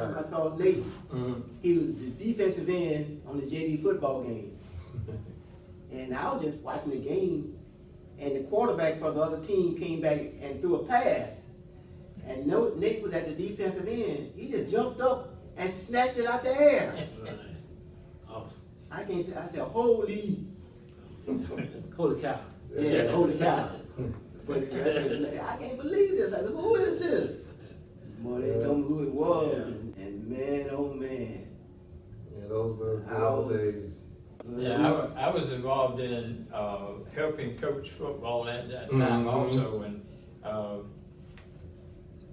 time I saw Nate, he was the defensive end on the JV football game. And I was just watching the game, and the quarterback for the other team came back and threw a pass. And Nate was at the defensive end. He just jumped up and snatched it out the air. Awesome. I can't say, I said, holy. Holy cow. Yeah, holy cow. But I said, I can't believe this. I said, who is this? Well, they told me who it was. And man, oh man. Yeah, those were good old days. Yeah, I was involved in helping coach football at that time also, and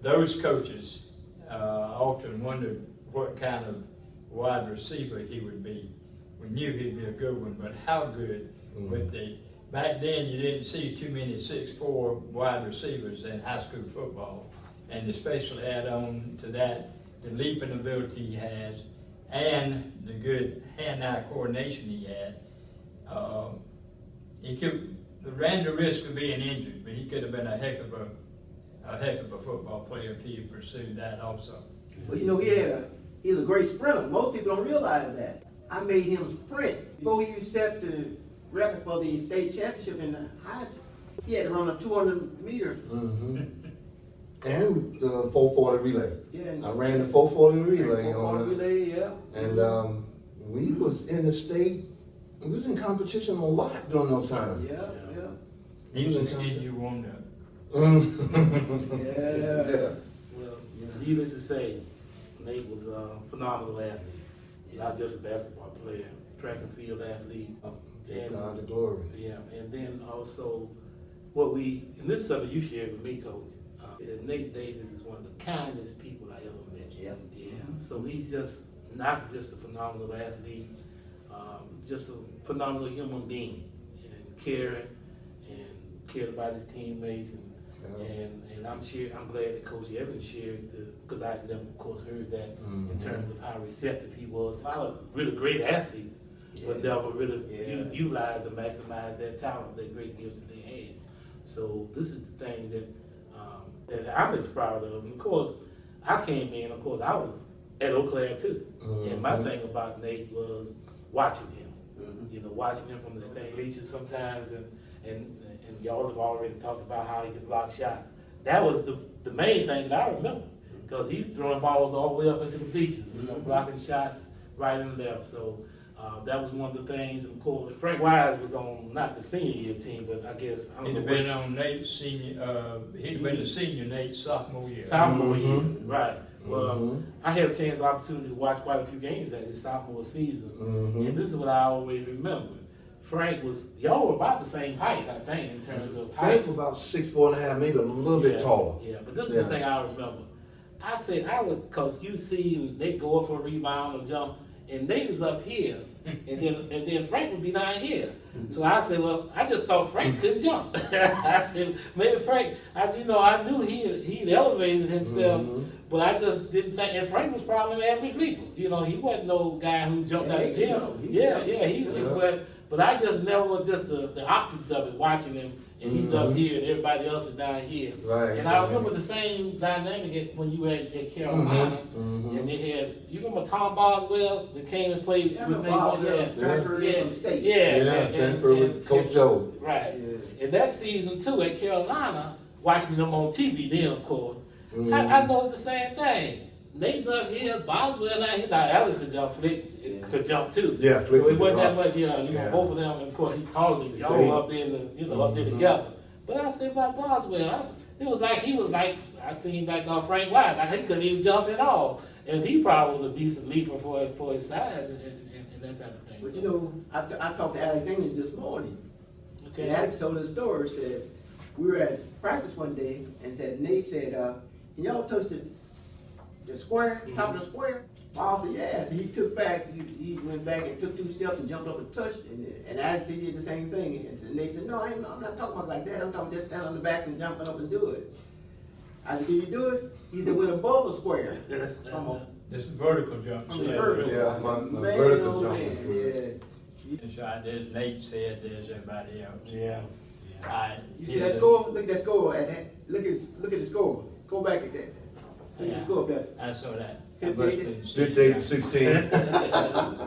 those coaches often wondered what kind of wide receiver he would be. We knew he'd be a good one, but how good with back then you didn't see too many 6'4" wide receivers in high school football, and especially add on to that the leaping ability he has and the good hand-eye coordination he had. He ran the risk of being injured, but he could have been a heck of a football player if he had pursued that also. Well, you know, he's a great sprinter. Most people don't realize that. I made him sprint. Before he set the record for the state championship in the high, he had to run a 200 meters. And the 440 relay. Yeah, I ran the 440 relay 440 relay, yeah. And we was in the state, we was in competition a lot during those times. Yeah. He was a kid you warmed up. Yeah. Well, needless to say, Nate was a phenomenal athlete. Not just a basketball player, track and field athlete. And God the glory. Yeah, and then also and this is something you shared with me, Coach, that Nate Davis is one of the kindest people I ever met. Yeah. So he's just not just a phenomenal athlete, just a phenomenal human being, and caring, and cared about his teammates, and I'm glad that Coach Evans shared because I never, of course, heard that in terms of how receptive he was. A lot of really great athletes, but never really utilize and maximize their talent, their great gifts that they had. So this is the thing that I'm as proud of. And of course, I came in, of course, I was at Eau Claire too. And my thing about Nate was watching him. You know, watching him from the stage bleachers sometimes, and y'all have already talked about how he could block shots. That was the main thing that I remember, because he's throwing balls all the way up into the bleachers, you know, blocking shots right and left. So that was one of the things. And of course, Frank Wise was on not the senior year team, but I guess I don't He'd know. have been on Nate's senior. He'd have been the senior Nate's sophomore year. Sophomore year, right. Well, I had a opportunity to watch quite a few games at his sophomore season, and this is what I always remember. Frank y'all were about the same height, I think, in terms of height. Frank was about 6'4.5", maybe a little bit taller. Yeah, but this is the thing I remember. I said because you see they go up for a rebound or jump, and Nate is up here, and then Frank would be down here. So I said, well, I just thought Frank couldn't jump. I said, maybe Frank, I knew he'd elevated himself, but I just didn't think, and Frank was probably an average leaper. You know, he wasn't no guy who jumped out of the gym. But I just never was just the optics of it, watching him, and he's up here, and everybody else is down here. Right. And I remember the same dynamic when you were at Carolina, and they had, you remember Tom Boswell that came and played with me? Transferred in from state. Transferred with Coach Joe. Right. And that season too at Carolina, watching them on TV then, of course, I noticed the same thing. Nate's up here, Boswell down here. Now Alex could jump, Flick could jump too. Yeah, Flick so it wasn't that could much, you know, both of them, and of course he's taller than Joe up there, up there together. But I said about Boswell, it was like I seen like Frank White, like he couldn't even jump at all, and he probably was a decent leaper for his size and that type of thing. But you know, I talked to Alex English this morning. Okay. And Alex told his story. Said we were at practice one day, and said Nate said, "Can y'all touch the square, top of the square?" I said, "Yeah." So he took back. He went back and took 2 steps and jumped up and touched. And Alex, he did the same thing. And so Nate said, "No, I'm not talking about like that. I'm talking just stand on the back and jumping up and do it." I said, "Did you do it?" He said, "Went above the square." This vertical jump. From the vertical. Yeah, my Man, vertical oh, jump man, was good. yeah. Inside, there's Nate's head, there's everybody else. Yeah. You see that score? Look at that score. Look at the score. Go back at that. Look at the score, Beth. I saw that. I must have been 58 to 16.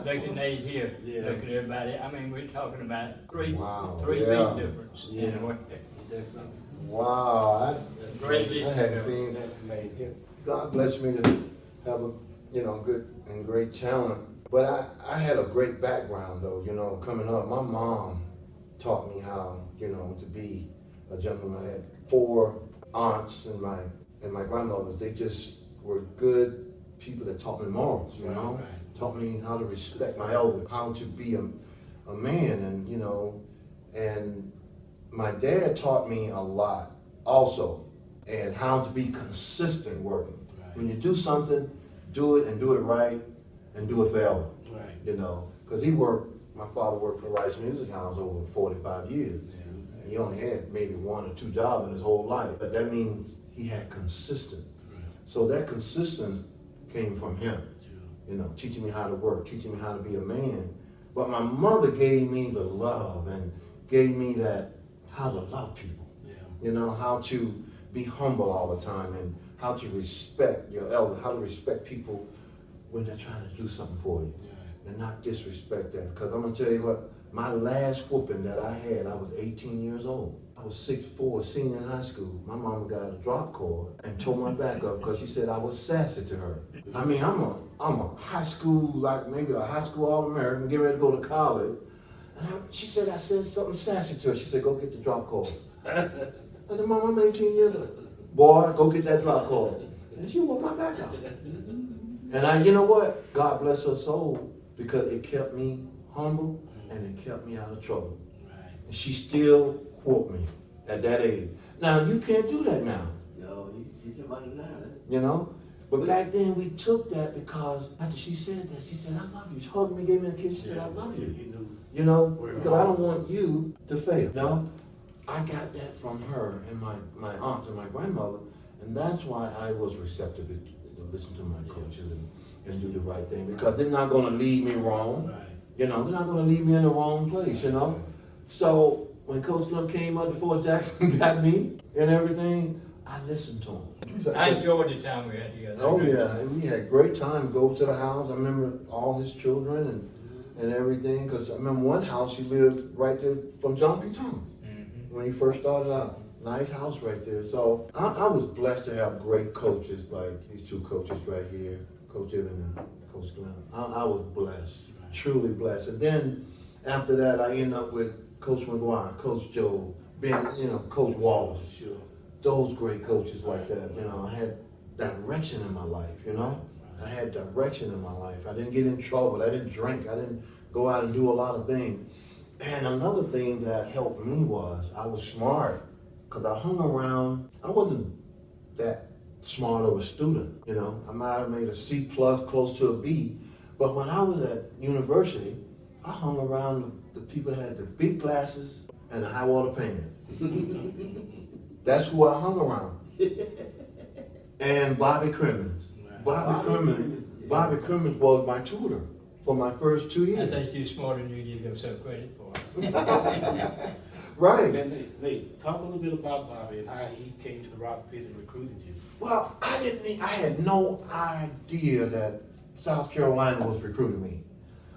Looking at here, Yeah. looking at everybody, I mean, we're talking about three Wow, feet yeah. difference. Yeah. In a way. That's something. Wow, That's Greatly. I hadn't seen. That's amazing. God bless me to have a good and great talent. But I had a great background though, coming up. My mom taught me how, to be a gentleman. I had 4 aunts and my grandmothers. They just were good people that taught me morals, Right. Taught me how to respect my elders, how to be a man, and my dad taught me a lot also, and how to be consistent working. Right. When you do something, do it and do it right and do it forever. Right. Because my father worked for Rice Music House over 45 years. Yeah. And he only had maybe 1 or 2 jobs in his whole life, but that means he had consistent. Right. So that consistent came from him, True. teaching me how to work, teaching me how to be a man. But my mother gave me the love and gave me that how to love people. Yeah. How to be humble all the time and how to respect your elders, how to respect people when they're trying to do something for you. Yeah. And not disrespect that. Because I'm going to tell you what, my last whooping that I had, I was 18 years old. I was 6'4", senior in high school. My mama got a drop cord and tore my back up because she said I was sassy to her. I mean, I'm a high school, like maybe a high school All-American, getting ready to go to college. And she said I said something sassy to her. She said, go get the drop cord. I said, Mom, I'm 18 years old. Boy, go get that drop cord. And she whooped my back out. And you know what? God bless her soul, because it kept me humble and it kept me out of trouble. Right. And she still whooped me at that age. Now, you can't do that now, No, she's somebody now. But back then, we took that because after she said that, she said, I love you. She hugged me, gave me a kiss. She said, I love you. You knew. Because I don't want you to fail. I got that from her and my aunt and my grandmother, and that's why I was receptive to listen to my coaches and do the right thing, because they're not going to lead me wrong. Right. They're not going to lead me in the wrong place, So when Coach Glenn came up before Jackson got me and everything, I listened to him. So, I enjoyed the time we had together. oh yeah, and we had a great time. Go to the house. I remember all his children and everything, because I remember one house he lived right there from John P. Thomas when he first started out. Nice house right there. So I was blessed to have great coaches like these 2 coaches right here, Coach Evan and Coach Glenn. I was blessed, truly blessed. And then after that, I ended up with Coach McGuire, Coach Joe, Coach Wallace. Sure. Those great coaches like that. I had direction in my life, I had direction in my life. I didn't get in trouble. I didn't drink. I didn't go out and do a lot of things. And another thing that helped me was I was smart, because I hung around. I wasn't that smart of a student, I might have made a C+, close to a B. But when I was at university, I hung around the people that had the big glasses and the high water pants. That's who I hung around. And Bobby Crimmins. Bobby Crimmins was my tutor for my first 2 I years. think you're smarter than you give yourself credit for. Right. And Nate, talk a little bit about Bobby and how he came to the Rock Pit and recruited you. Well, I had no idea that South Carolina was recruiting me.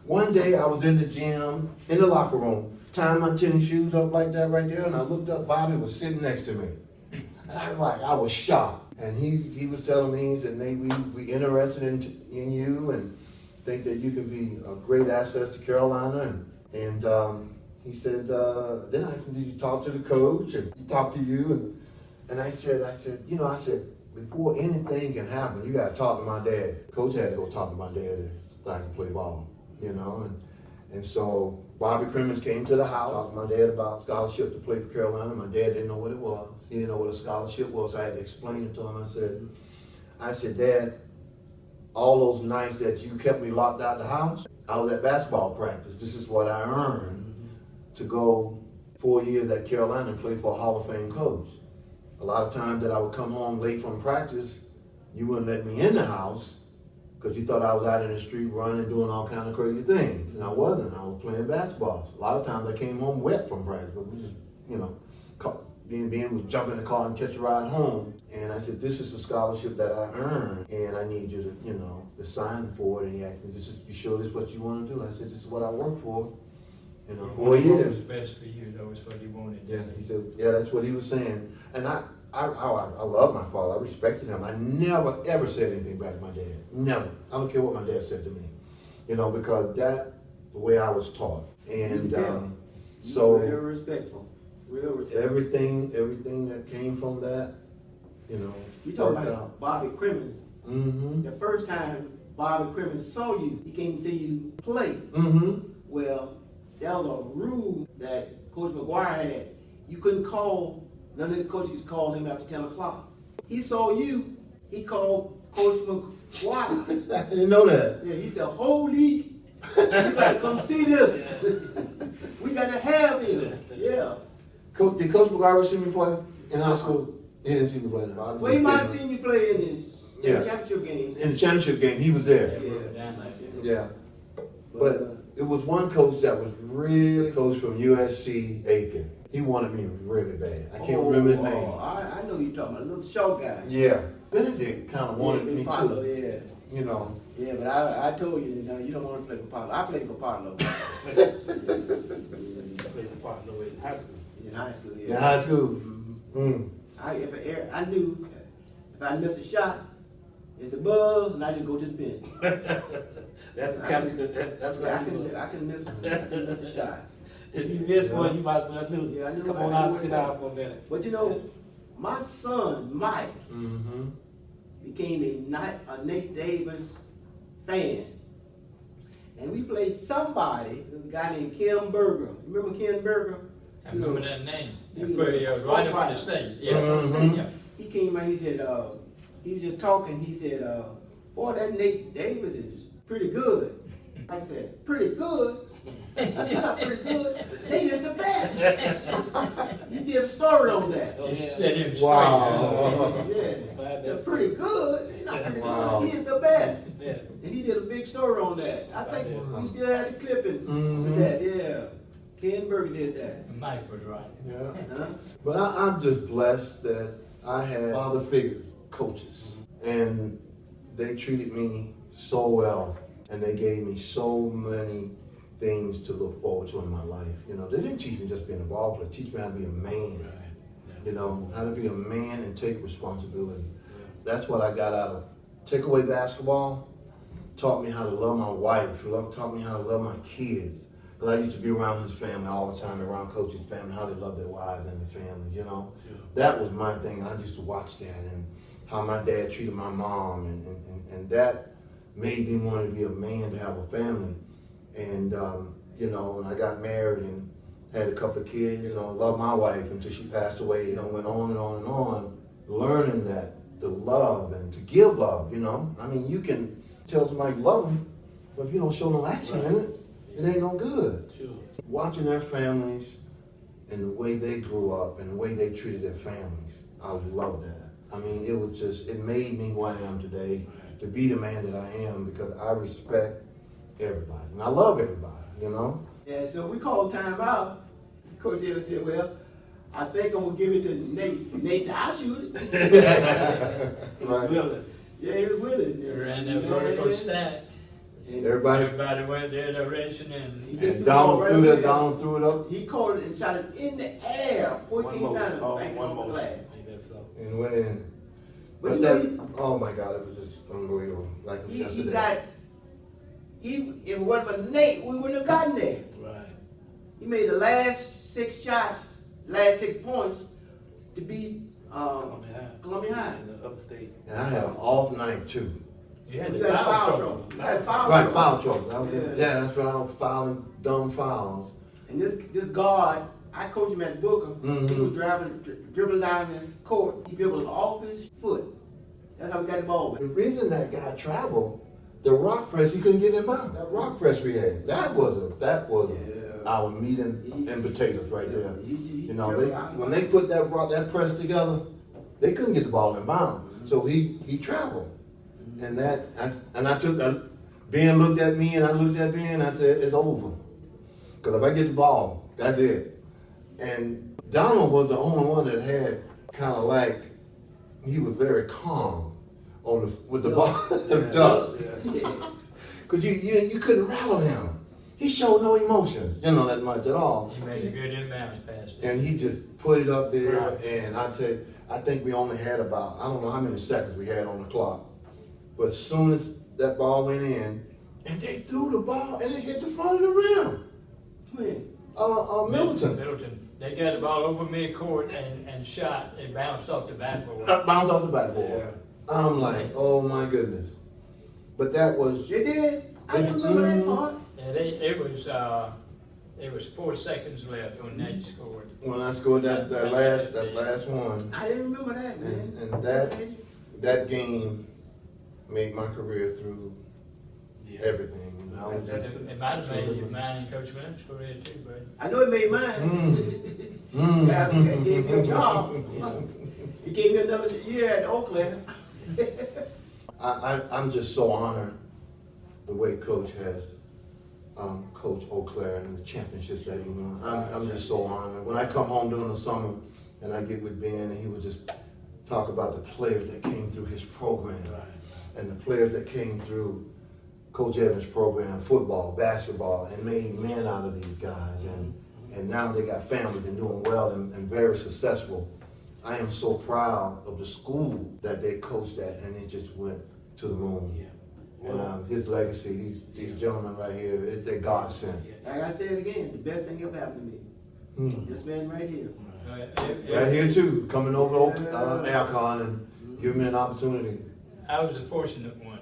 One day I was in the gym, in the locker room, tying my tennis shoes up like that right there, and I looked up, Bobby was sitting next to me. And I was shocked. And he was telling me, he said, Nate, we interested in you and think that you can be a great asset to Carolina. And he said, then did you talk to the coach and he talked to you? And I said, before anything can happen, you got to talk to my dad. Coach had to go talk to my dad so I can play ball, And so Bobby Crimmins came to the house, talked to my dad about scholarship to play for Carolina. My dad didn't know what it was. He didn't know what a scholarship was, so I had to explain it to him. I said, Dad, all those nights that you kept me locked out the house, I was at basketball practice. This is what I earned to go 4 years at Carolina and play for a Hall of Fame coach. A lot of times that I would come home late from practice, you wouldn't let me in the house because you thought I was out in the street running, doing all kind of crazy things. And I wasn't. I was playing basketball. A lot of times I came home wet from practice. We just, Ben was jump in the car and catch a ride home. And I said, this is a scholarship that I earned, and I need you to, to sign for it. And he asked me, you sure this is what you want to do? I said, this is what I work for. 4 What years. was best for you, that was what he wanted. Yeah, he said, yeah, that's what he was saying. And I love my father. I respected him. I never, ever said anything bad to my dad. Never. I don't care what my dad said to me. Because that's the way I was taught. And so real respectful. Real respectful. everything that came from that, You talking worked about out. Bobby Crimmins. Mm-hmm. The first time Bobby Crimmins saw you, he came to see you play. Mm-hmm. Well, that was a rule that Coach McGuire had. You couldn't call, none of his coaches called him after 10 o'clock. He saw you, he called Coach McGuire. I didn't know that. Yeah, he said, holy, you gotta come see this. We gotta have him. Yeah. Did Coach McGuire see me play in high school? He didn't see me play in high school. Well, he might have seen you play in his Yeah. championship game. In the championship game, he was there. Yeah. But it was one coach that was really close from USC Aiken. He wanted me really bad. I can't remember his name. I know you're talking about a little short guy. Yeah. Benedict kind of wanted me Paulo, too. yeah. Yeah, but I told you, you don't want to play for Paulo. I played for Paulo. You played the part in high school. In high school, yeah. In high school. Mm. I knew if I missed a shot, it's a buzz, and I just go to the bench. That's the kind of, that's what I can miss a shot. If you miss one, you might as well do. Yeah, I knew Come I on knew out and what sit that- down for a minute. But my son, Mike, Mm-hmm. became a Nate Davis fan. And we played somebody, there was a guy named Ken Berger. You remember Ken Berger? I remember that name. He For was right up right. in the state. Yeah. Mhm. Yeah. He came out, he said, he was just talking, he said, boy, that Nate Davis is pretty good. I said, pretty good? Not pretty good. Nate is the best. He did a story on that. Oh, He yeah. set him straight. Wow. Yeah, that's pretty good. He's not pretty Wow. good. He is the best. Yes. And he did a big story on that. I think Wow. we still had the clipping Mhm. with that, yeah. Ken Berger did that. Mike was right. Yeah. Huh? But I'm just blessed that I had father figures, coaches, and they treated me so well, and they gave me so many things to look forward to in my life. They didn't teach me just being a ball player, teach me how to be a man. Right. Yes. How to be a man and take responsibility. That's what I got out of takeaway basketball. Taught me how to love my wife, taught me how to love my kids. Because I used to be around his family all the time, around coach's family, how they love their wives and their families, That was my thing. I used to watch that and how my dad treated my mom, and that made me want to be a man, to have a family. And, when I got married and had a couple of kids, loved my wife until she passed away, went on and on and on, learning that, to love and to give love, I mean, you can tell somebody you love them, but if you don't show no action in it, it ain't no good. Sure. Watching their families and the way they grew up and the way they treated their families, I love that. I mean, it made me who I am today, to be the man that I am, because I respect everybody. And I love everybody, Yeah, so we called time out. Coach Hill said, well, I think I'm going to give it to Nate. Nate said, I'll shoot it. Right. Willing. Yeah, he was willing. They ran that vertical stack. And Everybody Everybody went their direction he and just and threw the ball down right threw over it, there. down threw it up, He caught it and shot it in the air before he One came more. down and Oh, banked it one off the more. glass. Ain't that so? and went in. But But you that, know, oh my God, it was just unbelievable. Like it was he yesterday. if it wasn't for Nate, we wouldn't have gotten there. Right. He made the last 6 shots, last 6 points to beat Columbia High. In the upstate. And I had an off night too. you had We the got foul foul trouble. trouble. We had foul Right, trouble. foul trouble. That was Yeah. that's when I was fouling dumb fouls. And this guard, I coached him at Booker. He Mhm. was dribbling down the court. He dribbled off his foot. That's how we got the ball. The reason that guy traveled, the rock press, he couldn't get him out. That rock press we had, that was Yeah. our meat and potatoes right there. He When they put that press together, they couldn't get the ball in bounds. So he traveled, and Ben looked at me and I looked at Ben. And I said, it's over, because if I get the ball, that's it. And Donald was the only one that had kind of like, he was very calm on the, with the ball, the duck. Yeah. Cause you couldn't rattle him. He showed no emotion, that much at all. He made a good inbounds pass. And he just put it up there, Right. and I tell you, I think we only had about, I don't know how many seconds we had on the clock. But as soon as that ball went in, and they threw the ball, and it hit the front of the rim. When? Middleton. Middleton. They got the ball over midcourt and shot. It bounced off the backboard. Bounced off the backboard. Yeah. I'm like, oh my goodness. But that was, You did? I didn't remember that part. And it was 4 seconds left when Nate scored. when I scored that last one, I didn't remember that, man. and that game made my career through Yeah. everything. And I was That's- just, It might have made mine and Coach Williams' career too, but I know it made mine. Yeah, it gave me a job. It gave me another year at Eau Claire. I'm just so honored the way Coach has coached Eau Claire and the championships that he won. I'm just so honored. When I come home during the summer and I get with Ben, and he would just talk about the players that came through his program Right. and the players that came through Coach Evans' program, football, basketball, and made men out of these guys. And now they got families and doing well and very successful. I am so proud of the school that they coached at, and it just went to the moon. Yeah. And his legacy, these gentlemen right here, they're God sent. Like I said again, the best thing ever happened to me. This man right here. Right here too, coming over to Alcon and giving me an opportunity. I was a fortunate one.